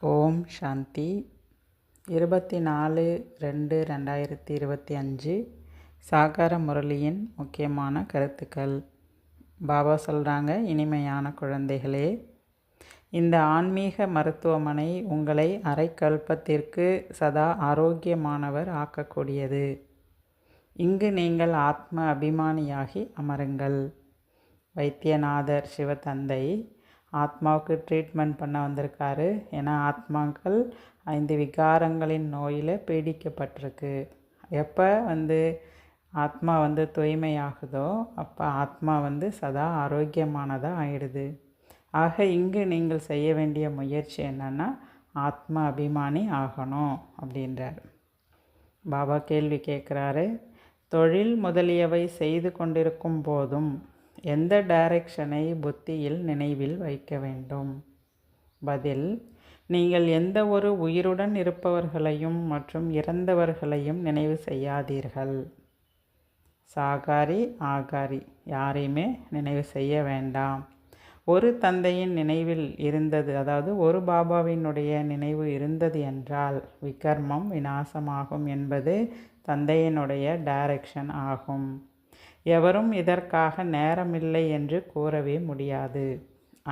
ஓம் சாந்தி 24/2/2025 சாகார முரளியின் முக்கியமான கருத்துக்கள். பாபா சொல்கிறாங்க, இனிமையான குழந்தைகளே, இந்த ஆன்மீக மருத்துவமனை உங்களை அரைக்கல்பத்திற்கு சதா ஆரோக்கியமானவர் ஆக்கக்கூடியது. இங்கு நீங்கள் ஆத்ம அபிமானியாகி அமருங்கள். வைத்தியநாதர் சிவதந்தை ஆத்மாவுக்கு ட்ரீட்மெண்ட் பண்ண வந்திருக்காரு. ஏன்னா ஆத்மாக்கள் 5 விகாரங்களின் நோயில் பீடிக்கப்பட்டிருக்கு. எப்போ ஆத்மா தூய்மையாகுதோ அப்போ ஆத்மா சதா ஆரோக்கியமானதாக ஆயிடுது. ஆக இங்கு நீங்கள் செய்ய வேண்டிய முயற்சி என்னென்னா ஆத்ம அபிமானி ஆகணும் அப்படின்றார். பாபா கேள்வி கேட்குறாரு, தொழில் முதலியவை செய்து கொண்டிருக்கும் போதும் எந்த டைரக்ஷனை புத்தியில் நினைவில் வைக்க வேண்டும்? பதில், நீங்கள் எந்த ஒரு உயிருடன் இருப்பவர்களையும் மற்றும் இறந்தவர்களையும் நினைவு செய்யாதீர்கள். சாகாரி ஆகாரி யாரையுமே நினைவு செய்ய வேண்டாம். ஒரு தந்தையின் நினைவில் இருந்தது, அதாவது ஒரு பாபாவினுடைய நினைவு இருந்தது என்றால் விகர்மம் விநாசமாகும் என்பது தந்தையினுடைய டைரக்ஷன் ஆகும். எவரும் இதற்காக நேரமில்லை என்று கூறவே முடியாது.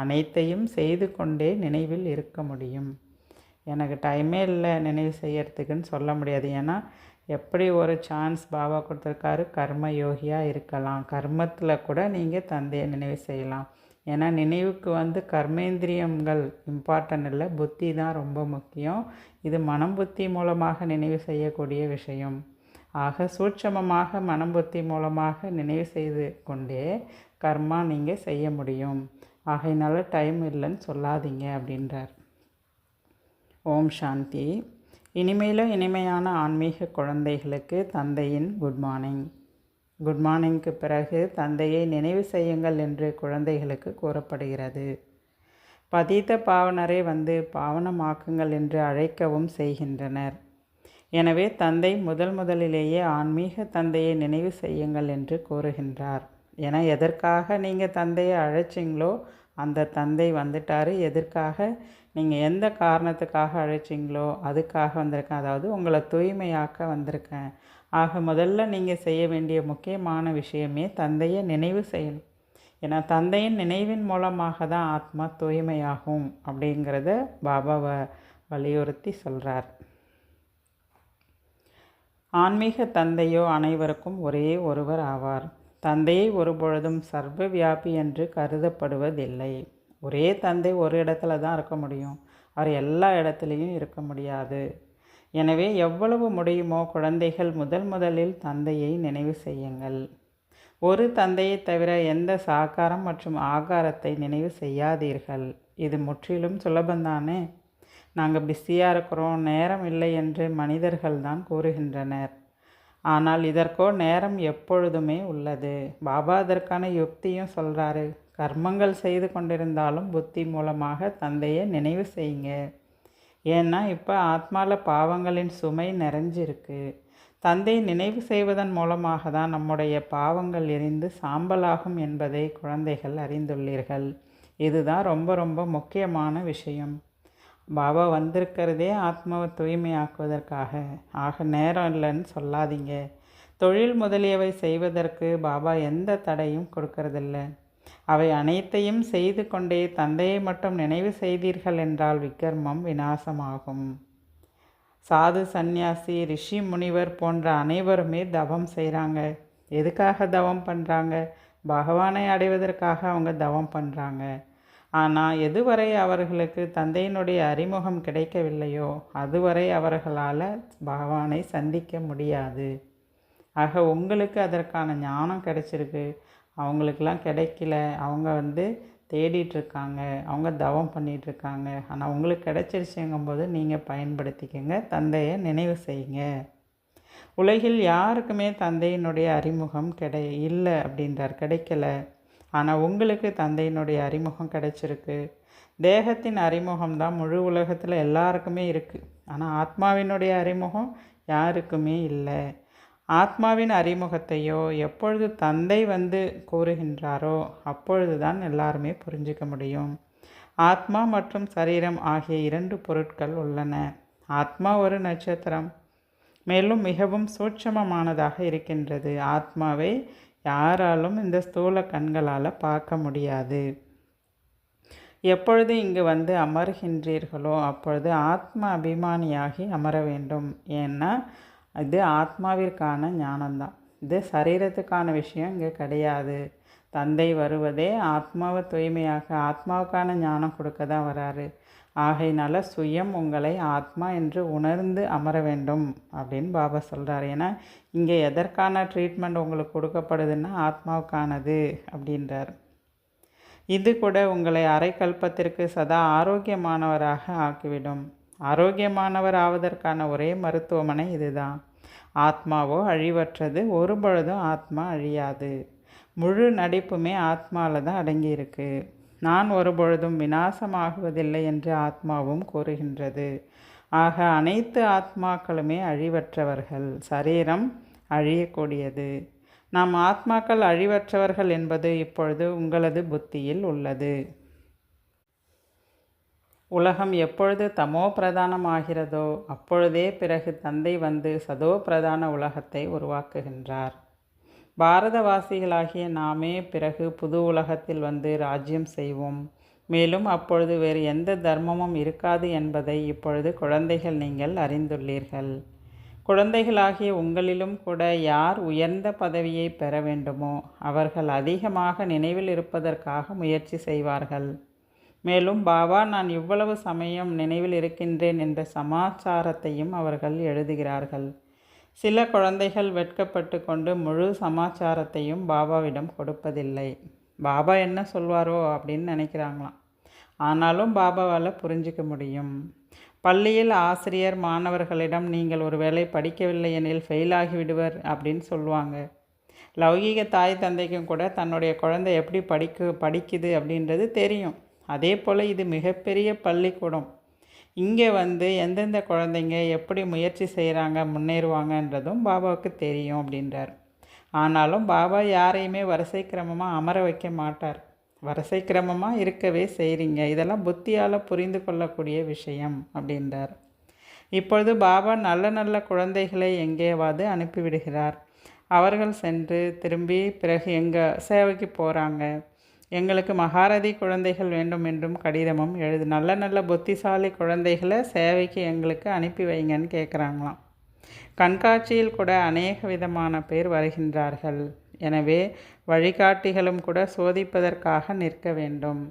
அனைத்தையும் செய்து கொண்டே நினைவில் இருக்க முடியும். எனக்கு டைமே இல்லை நினைவு செய்யறதுக்குன்னு சொல்ல முடியாது. ஏன்னா எப்படி ஒரு சான்ஸ் பாபா கொடுத்துருக்காரு, கர்ம யோகியாக இருக்கலாம். கர்மத்தில் கூட நீங்கள் தந்தையை நினைவு செய்யலாம். ஏன்னா நினைவுக்கு கர்மேந்திரியங்கள் இம்பார்ட்டன்ட் இல்லை, புத்தி தான் ரொம்ப முக்கியம். இது மனம் புத்தி மூலமாக நினைவு செய்யக்கூடிய விஷயம். ஆக சூட்சமமாக மனம் புத்தி மூலமாக நினைவு செய்து கொண்டே கர்மா நீங்கள் செய்ய முடியும். ஆகையினால டைம் இல்லைன்னு சொல்லாதீங்க அப்படின்றார். ஓம் சாந்தி. இனிமேலும் இனிமையான ஆன்மீக குழந்தைகளுக்கு தந்தையின் குட் மார்னிங். குட் மார்னிங்க்கு பிறகு தந்தையை நினைவு செய்யுங்கள் என்று குழந்தைகளுக்கு கூறப்படுகிறது. பதீத பாவனரை பாவனமாக்குங்கள் என்று அழைக்கவும் செய்கின்றனர். எனவே தந்தை முதலிலேயே ஆன்மீக தந்தையை நினைவு செய்யுங்கள் என்று கூறுகின்றார். ஏன்னா எதற்காக நீங்கள் தந்தையை அழைச்சிங்களோ அந்த தந்தை வந்துட்டார். எதற்காக நீங்கள் எந்த காரணத்துக்காக அழைச்சிங்களோ அதுக்காக வந்திருக்கேன், அதாவது உங்களை தூய்மையாக்க வந்திருக்கேன். ஆக முதல்ல நீங்கள் செய்ய வேண்டிய முக்கியமான விஷயமே தந்தையை நினைவு செய்யணும். ஏன்னா தந்தையின் நினைவின் மூலமாக தான் ஆத்மா தூய்மையாகும் அப்படிங்கிறத பாபா வலியுறுத்தி சொல்கிறார். ஆன்மீக தந்தையோ அனைவருக்கும் ஒரே ஒருவர் ஆவார். தந்தையை ஒருபொழுதும் சர்வ வியாபி என்று கருதப்படுவதில்லை. ஒரே தந்தை ஒரு இடத்துல தான் இருக்க முடியும், அவர் எல்லா இடத்துலையும் இருக்க முடியாது. எனவே எவ்வளவு முடியுமோ குழந்தைகள் முதலில் தந்தையை நினைவு செய்யுங்கள். ஒரு தந்தையை தவிர எந்த சாகாரம் மற்றும் ஆகாரத்தை நினைவு செய்யாதீர்கள். இது முற்றிலும் சுலபந்தானே. நாங்கள் பிஸியாக இருக்கிறோம், நேரம் இல்லை என்று மனிதர்கள் தான் கூறுகின்றனர். ஆனால் இதற்கோ நேரம் எப்பொழுதுமே உள்ளது. பாபா அதற்கான யுக்தியும் சொல்கிறாரு. கர்மங்கள் செய்து கொண்டிருந்தாலும் புத்தி மூலமாக தந்தையை நினைவு செய்யுங்க. ஏன்னா இப்போ ஆத்மாவில் பாவங்களின் சுமை நிறைஞ்சிருக்கு. தந்தை நினைவு செய்வதன் மூலமாக தான் நம்முடைய பாவங்கள் எரிந்து சாம்பலாகும் என்பதை குழந்தைகள் அறிந்துள்ளீர்கள். இதுதான் ரொம்ப ரொம்ப முக்கியமான விஷயம். பாபா வந்திருக்கிறதே ஆத்மாவை தூய்மையாக்குவதற்காக. ஆக நேரம் இல்லைன்னு சொல்லாதீங்க. தொழில் முதலியவை செய்வதற்கு பாபா எந்த தடையும் கொடுக்கறதில்ல. அவை அனைத்தையும் செய்து கொண்டே தந்தையை மட்டும் நினைவு செய்தீர்கள் என்றால் விகர்மம் விநாசமாகும். சாது சந்நியாசி ரிஷி முனிவர் போன்ற அனைவருமே தவம் செய்கிறாங்க. எதுக்காக தவம் பண்ணுறாங்க? பகவானை அடைவதற்காக அவங்க தவம் பண்ணுறாங்க. ஆனால் எதுவரை அவர்களுக்கு தந்தையினுடைய அறிமுகம் கிடைக்கவில்லையோ அதுவரை அவர்களால் பகவானை சந்திக்க முடியாது. ஆக உங்களுக்கு அதற்கான ஞானம் கிடைச்சிருக்கு, அவங்களுக்கெல்லாம் கிடைக்கல. அவங்க தேடிட்டுருக்காங்க, அவங்க தவம் பண்ணிகிட்ருக்காங்க. ஆனால் உங்களுக்கு கிடைச்சிருச்சுங்கும்போது நீங்கள் பயன்படுத்திக்கங்க, தந்தையை நினைவு செய்யுங்க. உலகில் யாருக்குமே தந்தையினுடைய அறிமுகம் இல்லை அப்படின்றார், கிடைக்கல. ஆனால் உங்களுக்கு தந்தையினுடைய அறிமுகம் கிடைச்சிருக்கு. தேகத்தின் அறிமுகம் தான் முழு உலகத்தில் எல்லாருக்குமே இருக்குது. ஆனால் ஆத்மாவினுடைய அறிமுகம் யாருக்குமே இல்லை. ஆத்மாவின் அறிமுகத்தையோ எப்பொழுது தந்தை கூறுகின்றாரோ அப்பொழுது தான் எல்லாருமே புரிஞ்சிக்க முடியும். ஆத்மா மற்றும் சரீரம் ஆகிய 2 பொருட்கள் உள்ளன. ஆத்மா ஒரு நட்சத்திரம், மேலும் மிகவும் சூட்சமமானதாக இருக்கின்றது. ஆத்மாவை யாராலும் இந்த ஸ்தூல கண்களால் பார்க்க முடியாது. எப்பொழுது இங்கு வந்து அமர்கின்றீர்களோ அப்பொழுது ஆத்ம அபிமானியாகி அமர வேண்டும். ஏன்னா இது ஆத்மாவிற்கான ஞானம்தான். இது சரீரத்துக்கான விஷயம் இங்கே கிடையாது. தந்தை வருவதே ஆத்மாவை தூய்மையாக ஆத்மாவுக்கான ஞானம் கொடுக்க தான் வராரு. ஆகையினால சுயம் உங்களை ஆத்மா என்று உணர்ந்து அமர வேண்டும் அப்படின்னு பாபா சொல்கிறார். ஏன்னா இங்கே எதற்கான ட்ரீட்மெண்ட் உங்களுக்கு கொடுக்கப்படுதுன்னா ஆத்மாவுக்கானது அப்படின்றார். இது கூட உங்களை அரைக்கல்பத்திற்கு சதா ஆரோக்கியமானவராக ஆக்கிவிடும். ஆரோக்கியமானவர் ஆவதற்கான ஒரே மருத்துவமனை இதுதான். ஆத்மாவோ அழிவற்றது, ஒரு பொழுதும் ஆத்மா அழியாது. முழு நடிப்புமே ஆத்மாவில் தான் அடங்கியிருக்கு. நான் ஒரு பொழுதும் விநாசமாகுவதில்லை என்று ஆத்மாவும் கூறுகின்றது. ஆக அனைத்து ஆத்மாக்களுமே அழிவற்றவர்கள். சரீரம் அழியக்கூடியது. நாம் ஆத்மாக்கள் அழிவற்றவர்கள் என்பது இப்பொழுது உங்களது புத்தியில் உள்ளது. உலகம் எப்பொழுது தமோ பிரதானமாகிறதோ அப்பொழுதே பிறகு தந்தை வந்து சதோ பிரதான உலகத்தை உருவாக்குகின்றார். பாரதவாசிகளாகிய நாமே பிறகு புது உலகத்தில் வந்து ராஜ்யம் செய்வோம். மேலும் அப்பொழுது வேறு எந்த தர்மமும் இருக்காது என்பதை இப்பொழுது குழந்தைகள் நீங்கள் அறிந்துள்ளீர்கள். குழந்தைகளாகிய உங்களிலும் கூட யார் உயர்ந்த பதவியை பெற வேண்டுமோ அவர்கள் அதிகமாக நினைவில் இருப்பதற்காக முயற்சி செய்வார்கள். மேலும் பாபா நான் இவ்வளவு சமயம் நினைவில் இருக்கின்றேன் என்ற சமாச்சாரத்தையும் அவர்கள் எழுதுகிறார்கள். சில குழந்தைகள் வெட்கப்பட்டு கொண்டு முழு சமாச்சாரத்தையும் பாபாவிடம் கொடுப்பதில்லை. பாபா என்ன சொல்வாரோ அப்படின்னு நினைக்கிறாங்களாம். ஆனாலும் பாபாவால் புரிஞ்சிக்க முடியும். பள்ளியில் ஆசிரியர் மாணவர்களிடம் நீங்கள் ஒரு வேளை படிக்கவில்லை எனில் ஃபெயிலாகி விடுவர் அப்படின்னு சொல்லுவாங்க. லௌகீக தாய் தந்தைக்கும் கூட தன்னுடைய குழந்தை எப்படி படிக்குது அப்படின்றது தெரியும். அதே போல் இது மிகப்பெரிய பள்ளிக்கூடம். இங்கே வந்து எந்தெந்த குழந்தைங்க எப்படி முயற்சி செய்கிறாங்க முன்னேறுவாங்கன்றதும் பாபாவுக்கு தெரியும் அப்படின்றார். ஆனாலும் பாபா யாரையுமே வரிசை கிரமமாக அமர வைக்க மாட்டார். வரிசை கிரமமாக இருக்கவே செய்கிறீங்க. இதெல்லாம் புத்தியால் புரிந்து கொள்ளக்கூடிய விஷயம் அப்படின்றார். இப்பொழுது பாபா நல்ல நல்ல குழந்தைகளை எங்கேயாவது அனுப்பிவிடுகிறார். அவர்கள் சென்று திரும்பி பிறகு எங்கள் சேவைக்கு போகிறாங்க. எங்களுக்கு மகாரதி குழந்தைகள் வேண்டும் என்றும் கடிதமும் நல்ல நல்ல புத்திசாலி குழந்தைகளை சேவைக்கு எங்களுக்கு அனுப்பி வைங்கன்னு கேட்குறாங்களாம். கண்காட்சியில் கூட அநேக விதமான பேர் வருகின்றார்கள். எனவே வழிகாட்டிகளும் கூட சோதிப்பதற்காக நிற்க வேண்டும்.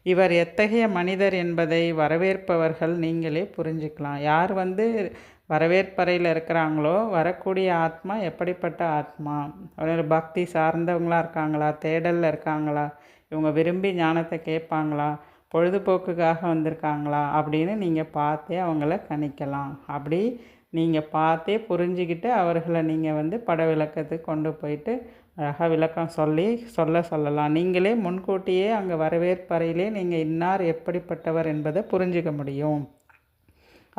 இவர் எத்தகைய மனிதர் என்பதை வரவேற்பவர்கள் நீங்களே புரிஞ்சுக்கலாம். யார் வந்து வரவேற்பறையில் இருக்கிறாங்களோ வரக்கூடிய ஆத்மா எப்படிப்பட்ட ஆத்மா, ஒரு பக்தி சார்ந்தவங்களாக இருக்காங்களா, தேடலில் இருக்காங்களா, இவங்க விரும்பி ஞானத்தை கேட்பாங்களா, பொழுதுபோக்குக்காக வந்திருக்காங்களா அப்படின்னு நீங்கள் பார்த்தே அவங்கள கணிக்கலாம். அப்படி நீங்கள் பார்த்தே புரிஞ்சுக்கிட்டு அவர்களை நீங்கள் வந்து பட விளக்கத்துக்கு கொண்டு போயிட்டு அழகாக விளக்கம் சொல்லலாம். நீங்களே முன்கூட்டியே அங்கே வரவேற்பறையிலே நீங்கள் இன்னார் எப்படிப்பட்டவர் என்பதை புரிஞ்சிக்க முடியும்.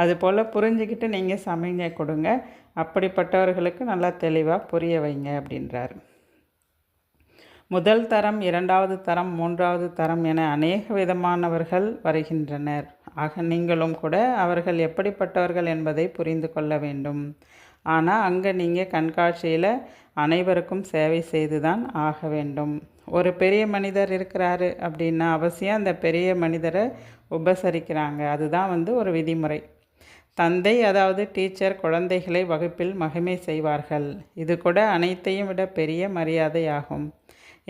அதுபோல் புரிஞ்சுக்கிட்டு நீங்கள் சமைங்க கொடுங்க. அப்படிப்பட்டவர்களுக்கு நல்லா தெளிவாக புரிய வைங்க அப்படின்றார். முதல் தரம், இரண்டாவது தரம், மூன்றாவது தரம் என அநேக விதமானவர்கள் வருகின்றனர். ஆக நீங்களும் கூட அவர்கள் எப்படிப்பட்டவர்கள் என்பதை புரிந்து கொள்ள வேண்டும். ஆனால் அங்கே நீங்கள் கண்காட்சியில் அனைவருக்கும் சேவை செய்து தான் ஆக வேண்டும். ஒரு பெரிய மனிதர் இருக்கிறாரு அப்படின்னா அவசியம் அந்த பெரிய மனிதரை உபசரிக்கிறாங்க. அதுதான் வந்து ஒரு விதிமுறை. தந்தை அதாவது டீச்சர் குழந்தைகளை வகுப்பில் மகிமை செய்வார்கள். இது கூட அனைத்தையும் விட பெரிய மரியாதையாகும்.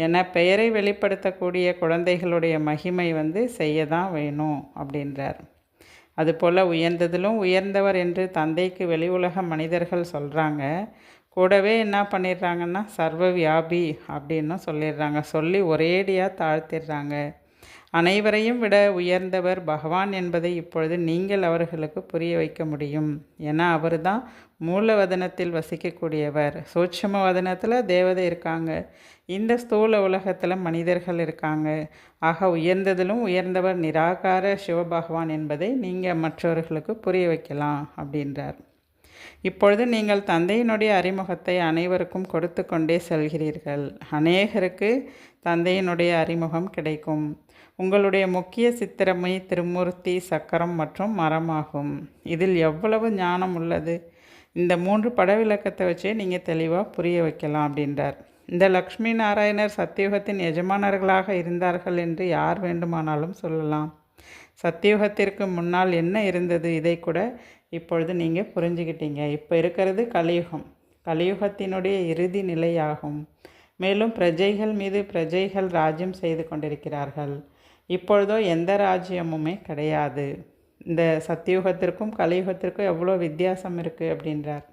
என பெயரை வெளிப்படுத்தக்கூடிய குழந்தைகளுடைய மகிமை வந்து செய்ய தான் வேணும் அப்படின்றார். அதுபோல் உயர்ந்ததிலும் உயர்ந்தவர் என்று தந்தைக்கு வெளி உலக மனிதர்கள் சொல்கிறாங்க. கூடவே என்ன பண்ணிடுறாங்கன்னா சர்வ வியாபி அப்படின்னு சொல்லிடுறாங்க. சொல்லி ஒரேடியாக தாழ்த்திடுறாங்க. அனைவரையும் விட உயர்ந்தவர் பகவான் என்பதை இப்பொழுது நீங்கள் அவர்களுக்கு புரிய வைக்க முடியும். ஏன்னா அவர் தான் மூலவதனத்தில் வசிக்கக்கூடியவர். சூட்சும வதனத்தில் தேவதை இருக்காங்க. இந்த ஸ்தூல உலகத்தில் மனிதர்கள் இருக்காங்க. ஆக உயர்ந்ததிலும் உயர்ந்தவர் நிராகார சிவபகவான் என்பதை நீங்கள் மற்றவர்களுக்கு புரிய வைக்கலாம் அப்படின்றார். இப்பொழுது நீங்கள் தந்தையினுடைய அறிமுகத்தை அனைவருக்கும் கொடுத்து கொண்டே செல்கிறீர்கள். அநேகருக்கு தந்தையினுடைய அறிமுகம் கிடைக்கும். உங்களுடைய முக்கிய சித்திரமை திருமூர்த்தி, சக்கரம் மற்றும் மரமாகும். இதில் எவ்வளவு ஞானம் உள்ளது! இந்த 3 பட விளக்கத்தை வச்சே நீங்கள் தெளிவாக புரிய வைக்கலாம் அப்படின்றார். இந்த லக்ஷ்மி நாராயணர் சத்தியுகத்தின் எஜமானர்களாக இருந்தார்கள் என்று யார் வேண்டுமானாலும் சொல்லலாம். சத்தியுகத்திற்கு முன்னால் என்ன இருந்தது இதை கூட இப்பொழுது நீங்கள் புரிஞ்சுக்கிட்டீங்க. இப்போ இருக்கிறது கலியுகம். கலியுகத்தினுடைய இறுதி நிலையாகும். மேலும் பிரஜைகள் மீது பிரஜைகள் ராஜ்யம் செய்து கொண்டிருக்கிறார்கள். இப்பொழுதோ எந்த ராஜ்யமுமே கிடையாது. இந்த சத்தியுகத்திற்கும் கலியுகத்திற்கும் எவ்வளோ வித்தியாசம் இருக்குது அப்படின்றார்.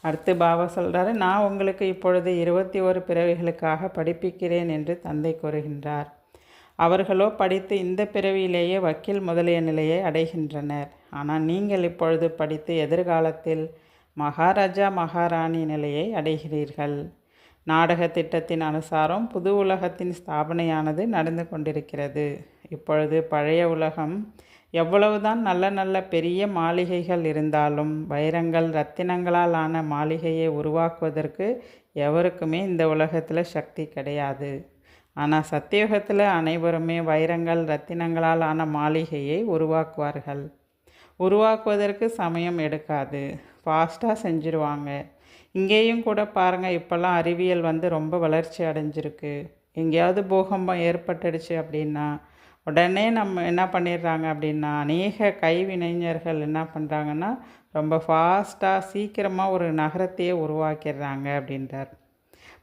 அடுத்து பாபா சொல்கிறாரு, நான் உங்களுக்கு இப்பொழுது 21 பிறவிகளுக்காக படிப்பிக்கிறேன் என்று தந்தை கூறுகின்றார். அவர்களோ படித்து இந்த பிறவியிலேயே வக்கீல் முதலிய நிலையை அடைகின்றனர். ஆனால் நீங்கள் இப்பொழுது படித்து எதிர்காலத்தில் மகாராஜா மகாராணி நிலையை அடைகிறீர்கள். நாடக திட்டத்தின் அனுசாரம் புது உலகத்தின் ஸ்தாபனையானது நடந்து கொண்டிருக்கிறது. இப்பொழுது பழைய உலகம் எவ்வளவுதான் நல்ல நல்ல பெரிய மாளிகைகள் இருந்தாலும் வைரங்கள் ரத்தினங்களால் ஆன மாளிகையை உருவாக்குவதற்கு எவருக்குமே இந்த உலகத்தில் சக்தி கிடையாது. ஆனால் சத்தியுகத்தில் அனைவருமே வைரங்கள் ரத்தினங்களால் ஆன மாளிகையை உருவாக்குவார்கள். உருவாக்குவதற்கு சமயம் எடுக்காது, ஃபாஸ்ட்டாக செஞ்சுருவாங்க. இங்கேயும் கூட பாருங்கள், இப்போல்லாம் அறிவியல் ரொம்ப வளர்ச்சி அடைஞ்சிருக்கு. எங்கேயாவது பூகம்பம் ஏற்பட்டுடுச்சு அப்படின்னா உடனே நம்ம என்ன பண்ணிடுறாங்க அப்படின்னா, அநேக கைவினைஞர்கள் என்ன பண்ணுறாங்கன்னா ரொம்ப ஃபாஸ்ட்டாக சீக்கிரமாக ஒரு நகரத்தையே உருவாக்கிடுறாங்க அப்படின்றார்.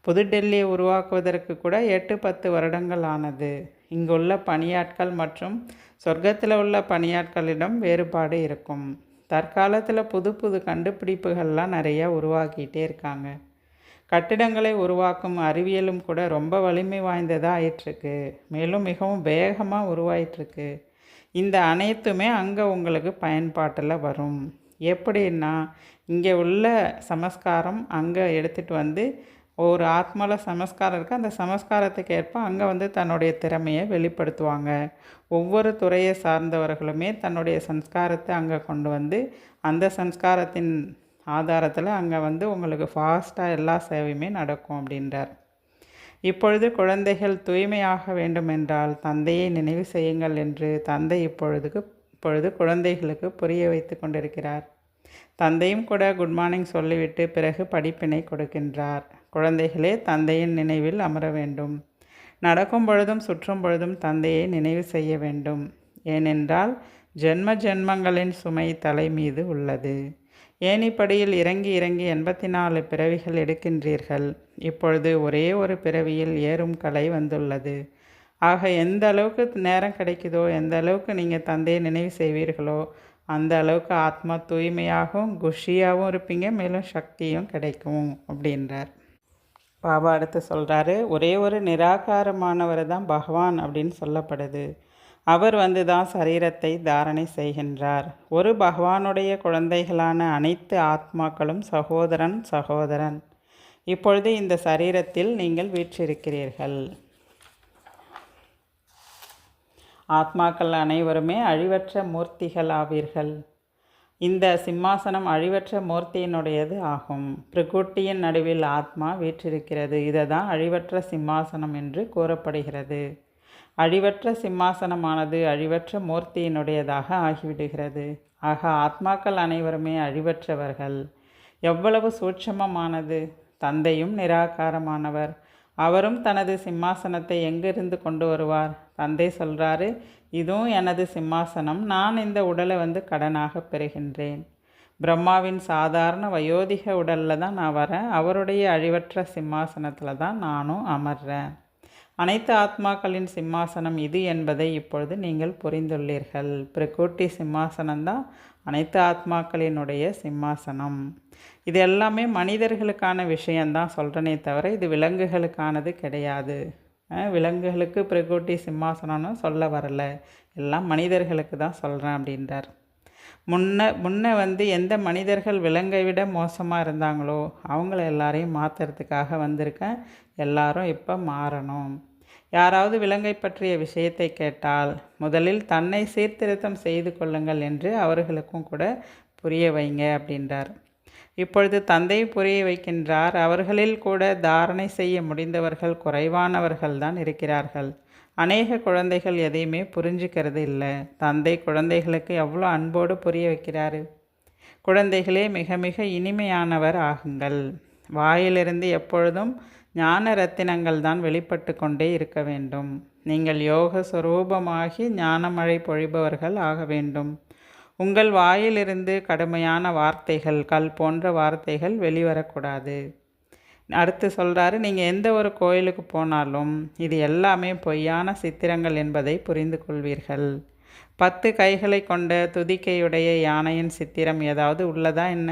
புதுடெல்லியை உருவாக்குவதற்கு கூட 8-10 வருடங்கள் ஆனது. இங்குள்ள பணியாட்கள் மற்றும் சொர்க்கத்தில் உள்ள பணியாட்களிடம் வேறுபாடு இருக்கும். தற்காலத்தில் புது புது கண்டுபிடிப்புகள்லாம் நிறையா உருவாக்கிட்டே இருக்காங்க. கட்டிடங்களை உருவாக்கும் அறிவியலும் கூட ரொம்ப வலிமை வாய்ந்ததாக ஆயிட்டுருக்கு. மேலும் மிகவும் வேகமாக உருவாயிட்ருக்கு. இந்த அனைத்துமே அங்கே உங்களுக்கு பயன்பாட்டில் வரும். எப்படின்னா, இங்கே உள்ள சமஸ்காரம் அங்கே எடுத்துகிட்டு வந்து ஒரு ஆத்மாவில் சமஸ்காரம் இருக்குது. அந்த சமஸ்காரத்துக்கு ஏற்ப அங்கே தன்னுடைய திறமையை வெளிப்படுத்துவாங்க. ஒவ்வொரு துறையை சார்ந்தவர்களுமே தன்னுடைய சம்ஸ்காரத்தை அங்கே கொண்டு வந்து அந்த சம்ஸ்காரத்தின் ஆதாரத்தில் அங்கே உங்களுக்கு ஃபாஸ்ட்டாக எல்லா சேவையுமே நடக்கும் அப்படின்றார். இப்பொழுது குழந்தைகள் தூய்மையாக வேண்டுமென்றால் தந்தையை நினைவு செய்யுங்கள் என்று தந்தை இப்பொழுது குழந்தைகளுக்கு புரிய வைத்து கொண்டிருக்கிறார். தந்தையும் கூட குட் மார்னிங் சொல்லிவிட்டு பிறகு படிப்பினை கொடுக்கின்றார். குழந்தைகளே தந்தையின் நினைவில் அமர வேண்டும். நடக்கும் பொழுதும் சுற்றும் பொழுதும் தந்தையை நினைவு செய்ய வேண்டும். ஏனென்றால் ஜென்ம ஜென்மங்களின் சுமை தலை மீது உள்ளது. ஏணிப்படியில் இறங்கி இறங்கி 84 பிறவிகள் எடுக்கின்றீர்கள். இப்பொழுது ஒரே ஒரு பிறவியில் ஏறும் கலை வந்துள்ளது. ஆக எந்த அளவுக்கு நேரம் கிடைக்குதோ, எந்த அளவுக்கு நீங்கள் தந்தையை நினைவு செய்வீர்களோ அந்த அளவுக்கு ஆத்மா தூய்மையாகவும் குஷியாகவும் இருப்பீங்க. மேலும் சக்தியும் கிடைக்கும் அப்படின்றார். பாபா அடுத்து சொல்கிறாரு, ஒரே ஒரு நிராகாரமானவர் தான் பகவான் அப்படின்னு சொல்லப்படுது. அவர் தான் சரீரத்தை தாரணை செய்கின்றார். ஒரு பகவானுடைய குழந்தைகளான அனைத்து ஆத்மாக்களும் சகோதரன். இப்பொழுது இந்த சரீரத்தில் நீங்கள் வீற்றிருக்கிறீர்கள். ஆத்மாக்கள் அனைவருமே அழிவற்ற மூர்த்திகள் ஆவீர்கள். இந்த சிம்மாசனம் அழிவற்ற மூர்த்தியினுடையது ஆகும். பிரகுட்டியின் நடுவில் ஆத்மா வீற்றிருக்கிறது. இதை தான் அழிவற்ற சிம்மாசனம் என்று கூறப்படுகிறது. அழிவற்ற சிம்மாசனமானது அழிவற்ற மூர்த்தியினுடையதாக ஆகிவிடுகிறது. ஆக ஆத்மாக்கள் அனைவருமே அழிவற்றவர்கள். எவ்வளவு சூட்சமமானது! தந்தையும் நிராகாரமானவர். அவரும் தனது சிம்மாசனத்தை எங்கிருந்து கொண்டு வருவார்? தந்தை சொல்கிறாரு, இதுவும் எனது சிம்மாசனம். நான் இந்த உடலை கடனாக பெறுகின்றேன். பிரம்மாவின் சாதாரண வயோதிக உடலில் தான் நான் வரேன். அவருடைய அழிவற்ற சிம்மாசனத்தில் தான் நானும் அமர்றேன். அனைத்து ஆத்மாக்களின் சிம்மாசனம் இது என்பதை இப்பொழுது நீங்கள் புரிந்துள்ளீர்கள். பிரகூட்டி சிம்மாசனம்தான் அனைத்து ஆத்மாக்களினுடைய சிம்மாசனம். இது எல்லாமே மனிதர்களுக்கான விஷயந்தான் சொல்கிறனே தவிர இது விலங்குகளுக்கானது கிடையாது. விலங்குகளுக்கு பிரகூட்டி சிம்மாசனம்னு சொல்ல வரல, எல்லாம் மனிதர்களுக்கு தான் சொல்கிறேன் அப்படின்றார். முன்ன எந்த மனிதர்கள் விலங்கை விட மோசமாக இருந்தாங்களோ அவங்கள எல்லாரையும் மாற்றுறதுக்காக வந்திருக்கேன். எல்லாரும் இப்போ மாறணும். யாராவது விலங்கை பற்றிய விஷயத்தை கேட்டால் முதலில் தன்னை சீர்திருத்தம் செய்து கொள்ளுங்கள் என்று அவர்களுக்கும் கூட புரிய வைங்க அப்படின்றார். இப்பொழுது தந்தை புரிய வைக்கின்றார். அவர்களில் கூட தாரணை செய்ய முடிந்தவர்கள் குறைவானவர்கள் தான் இருக்கிறார்கள். அநேக குழந்தைகள் எதையுமே புரிஞ்சுக்கிறது இல்லை. தந்தை குழந்தைகளுக்கு எவ்வளோ அன்போடு புரிய வைக்கிறாரு. குழந்தைகளே, மிக மிக இனிமையானவர் ஆகுங்கள். வாயிலிருந்து எப்பொழுதும் ஞான ரத்தினங்கள் தான் வெளிப்பட்டு கொண்டே இருக்க வேண்டும். நீங்கள் யோக சுரூபமாகி ஞானமழை பொழிபவர்கள் ஆக வேண்டும். உங்கள் வாயிலிருந்து கடுமையான வார்த்தைகள், கல் போன்ற வார்த்தைகள் வெளிவரக்கூடாது. அடுத்து சொல்கிறாரு, நீங்கள் எந்த ஒரு கோயிலுக்கு போனாலும் இது எல்லாமே பொய்யான சித்திரங்கள் என்பதை புரிந்து கொள்வீர்கள். 10 கைகளை கொண்ட துதிக்கையுடைய யானையின் சித்திரம் ஏதாவது உள்ளதா என்ன?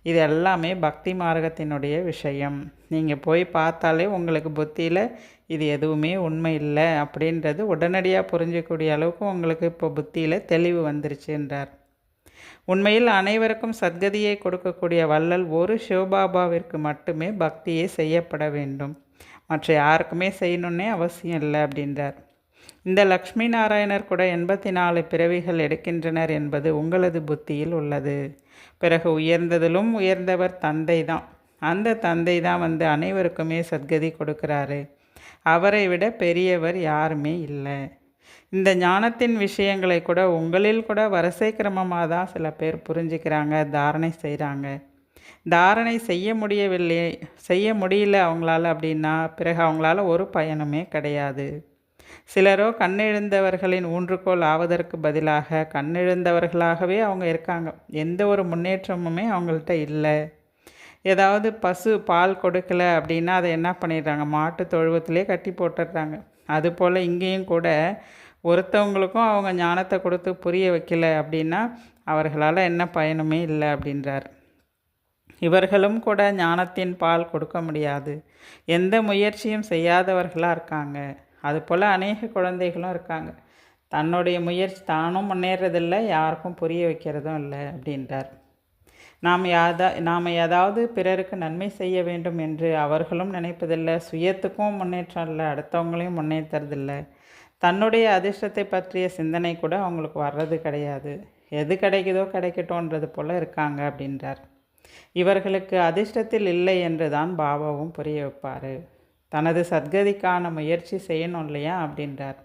இது எல்லாமே பக்தி மார்க்கத்தினுடைய விஷயம். நீங்கள் போய் பார்த்தாலே உங்களுக்கு புத்தியில் இது எதுவுமே உண்மை இல்லை அப்படின்றது உடனடியாக புரிஞ்சக்கூடிய அளவுக்கு உங்களுக்கு இப்போ புத்தியில் தெளிவு வந்துருச்சுன்றார். உண்மையில் அனைவருக்கும் சத்கதியை கொடுக்கக்கூடிய வள்ளல் ஒரு சிவபாபாவிற்கு மட்டுமே பக்தியை செய்யப்பட வேண்டும். மற்ற யாருக்குமே செய்யணுன்னே அவசியம் இல்லை அப்படின்றார். இந்த லக்ஷ்மி நாராயணர் கூட 84 பிறவிகள் எடுக்கின்றனர் என்பது உங்களது புத்தியில் உள்ளது. பிறகு உயர்ந்ததிலும் உயர்ந்தவர் தந்தை தான். அந்த தந்தை தான் அனைவருக்குமே சத்கதி கொடுக்குறாரு. அவரை விட பெரியவர் யாருமே இல்லை. இந்த ஞானத்தின் விஷயங்களை கூட உங்களில் கூட வரிசை கிரமமாக தான் சில பேர் புரிஞ்சுக்கிறாங்க, தாரணை செய்கிறாங்க. தாரணை செய்ய முடியல அவங்களால அப்படின்னா பிறகு அவங்களால ஒரு பயனுமே கிடையாது. சிலரோ கண்ணெழுந்தவர்களின் ஊன்றுகோல் ஆவதற்கு பதிலாக கண்ணெழுந்தவர்களாகவே அவங்க இருக்காங்க. எந்த ஒரு முன்னேற்றமுமே அவங்கள்ட்ட இல்லை. ஏதாவது பசு பால் கொடுக்கல அப்படின்னா அதை என்ன பண்ணிடுறாங்க, மாட்டு தொழுவத்திலே கட்டி போட்டுடுறாங்க. அதுபோல் இங்கேயும் கூட ஒருத்தவங்களுக்கும் அவங்க ஞானத்தை கொடுத்து புரிய வைக்கல அப்படின்னா அவர்களால் என்ன பயனுமே இல்லை அப்படின்றார். இவர்களும் கூட ஞானத்தின் பால் கொடுக்க முடியாது. எந்த முயற்சியும் செய்யாதவர்களாக இருக்காங்க. அதுபோல் அநேக குழந்தைகளும் இருக்காங்க. தன்னுடைய முயற்சி தானும் முன்னேறதில்லை, யாருக்கும் புரிய வைக்கிறதும் இல்லை அப்படின்றார். நாம் ஏதாவது பிறருக்கு நன்மை செய்ய வேண்டும் என்று அவர்களும் நினைப்பதில்லை. சுயத்துக்கும் முன்னேற்றம் இல்லை, அடுத்தவங்களையும் முன்னேற்றதில்லை. தன்னுடைய அதிர்ஷ்டத்தை பற்றிய சிந்தனை கூட அவங்களுக்கு வர்றது கிடையாது. எது கிடைக்குதோ கிடைக்கட்டோன்றது போல் இருக்காங்க அப்படின்றார். இவர்களுக்கு அதிர்ஷ்டத்தில் இல்லை என்று தான் பாபாவும் புரிய வைப்பார். தனது சத்கதிக்கான முயற்சி செய்யணும் இல்லையா அப்படின்றார்.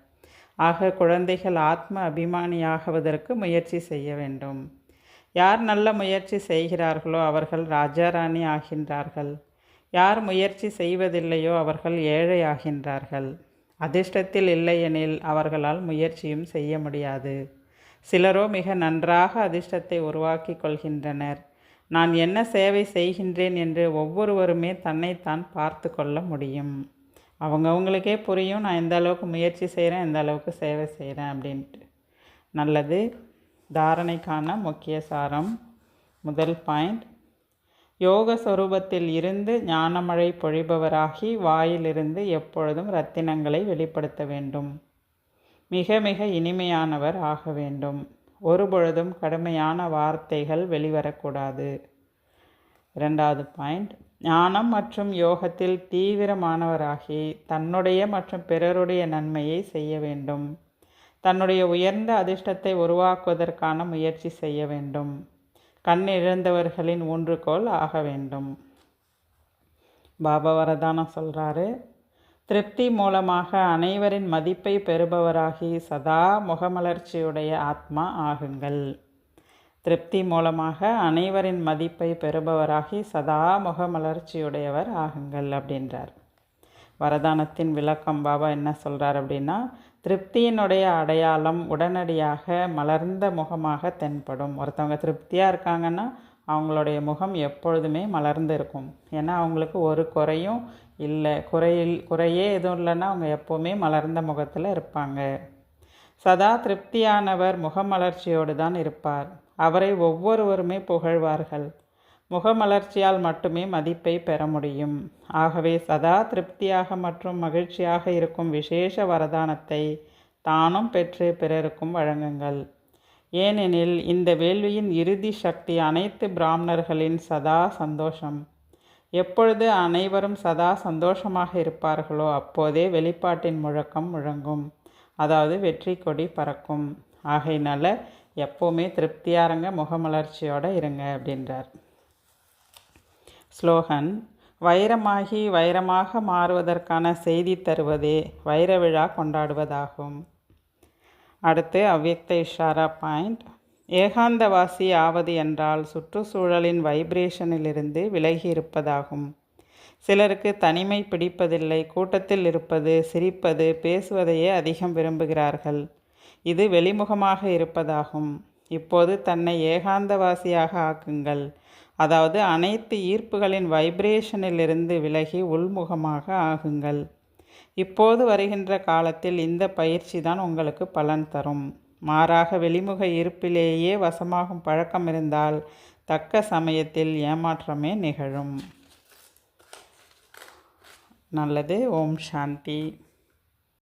ஆக குழந்தைகள் ஆத்ம அபிமானியாகுவதற்கு முயற்சி செய்ய வேண்டும். யார் நல்ல முயற்சி செய்கிறார்களோ அவர்கள் ராஜாராணி ஆகின்றார்கள். யார் முயற்சி செய்வதில்லையோ அவர்கள் ஏழை ஆகின்றார்கள். அதிர்ஷ்டத்தில் இல்லையெனில் அவர்களால் முயற்சியும் செய்ய முடியாது. சிலரோ மிக நன்றாக அதிர்ஷ்டத்தை உருவாக்கி கொள்கின்றனர். நான் என்ன சேவை செய்கின்றேன் என்று ஒவ்வொருவருமே தன்னைத்தான் பார்த்து கொள்ள முடியும். அவங்கவுங்களுக்கே புரியும், நான் எந்த அளவுக்கு முயற்சி செய்கிறேன், எந்த அளவுக்கு சேவை செய்கிறேன் அப்படின்ட்டு. நல்லது. தாரணைக்கான முக்கிய சாரம். முதல் பாயிண்ட், யோக சொரூபத்தில் இருந்து ஞானமழை பொழிபவராகி வாயிலிருந்து எப்பொழுதும் ரத்தினங்களை வெளிப்படுத்த வேண்டும். மிக மிக இனிமையானவர் ஆக வேண்டும். ஒருபொழுதும் கடுமையான வார்த்தைகள் வெளிவரக்கூடாது. இரண்டாவது பாயிண்ட், ஞானம் மற்றும் யோகத்தில் தீவிரமானவராகி தன்னுடைய மற்றும் பிறருடைய நன்மையை செய்ய வேண்டும். தன்னுடைய உயர்ந்த அதிர்ஷ்டத்தை உருவாக்குவதற்கான முயற்சி செய்ய வேண்டும். கண் இழந்தவர்களின் ஊன்றுகோல் ஆக வேண்டும். பாபா வரதானம் சொல்கிறாரு, திருப்தி மூலமாக அனைவரின் மதிப்பை பெறுபவராகி சதா முகமலர்ச்சியுடைய ஆத்மா ஆகுங்கள். திருப்தி மூலமாக அனைவரின் மதிப்பை பெறுபவராகி சதா முகமலர்ச்சியுடையவர் ஆகுங்கள் அப்படின்றார். வரதானத்தின் விளக்கம் பாபா என்ன சொல்கிறார் அப்படின்னா, திருப்தியினுடைய அடையாளம் உடனடியாக மலர்ந்த முகமாக தென்படும். ஒருத்தவங்க திருப்தியாக இருக்காங்கன்னா அவங்களுடைய முகம் எப்பொழுதுமே மலர்ந்து இருக்கும். ஏன்னா அவங்களுக்கு ஒரு குறையும் இல்லை, குறையே எதுவும் இல்லைன்னா அவங்க எப்போவுமே மலர்ந்த முகத்தில் இருப்பாங்க. சதா திருப்தியானவர் முகமலர்ச்சியோடு தான் இருப்பார். அவரை ஒவ்வொருவருமே புகழ்வார்கள். முகமலர்ச்சியால் மட்டுமே மதிப்பை பெற முடியும். ஆகவே சதா திருப்தியாக மற்றும் மகிழ்ச்சியாக இருக்கும் விசேஷ வரதானத்தை தானும் பெற்று பிறருக்கும் வழங்குங்கள். ஏனெனில் இந்த வேள்வியின் இறுதி சக்தி அனைத்து பிராமணர்களின் சதா சந்தோஷம். எப்பொழுது அனைவரும் சதா சந்தோஷமாக இருப்பார்களோ அப்போதே வெளிப்பாட்டின் முழக்கம் முழங்கும், அதாவது வெற்றி கொடி பறக்கும். ஆகையினால எப்போவுமே திருப்தியாருங்க, முகமலர்ச்சியோடு இருங்க அப்படின்றார். ஸ்லோகன். வைரமாகி வைரமாக மாறுவதற்கான செய்தி தருவதே வைர விழா கொண்டாடுவதாகும். அடுத்து அவ்யக்த இஷாரா பாயிண்ட். ஏகாந்தவாசி ஆவது என்றால் சுற்றுச்சூழலின் வைப்ரேஷனிலிருந்து விலகி இருப்பதாகும். சிலருக்கு தனிமை பிடிப்பதில்லை, கூட்டத்தில் இருப்பது, சிரிப்பது, பேசுவதையே அதிகம் விரும்புகிறார்கள். இது வெளிமுகமாக இருப்பதாகும். இப்போது தன்னை ஏகாந்தவாசியாக ஆக்குங்கள். அதாவது அனைத்து ஈர்ப்புகளின் வைப்ரேஷனிலிருந்து விலகி உள்முகமாக ஆகுங்கள். இப்போது வருகின்ற காலத்தில் இந்த பயிற்சி தான் உங்களுக்கு பலன் தரும். மாறாக வெளிமுக ஈர்ப்பிலேயே வசமாகும் பழக்கம் இருந்தால் தக்க சமயத்தில் ஏமாற்றமே நிகழும். நல்லது. ஓம் சாந்தி.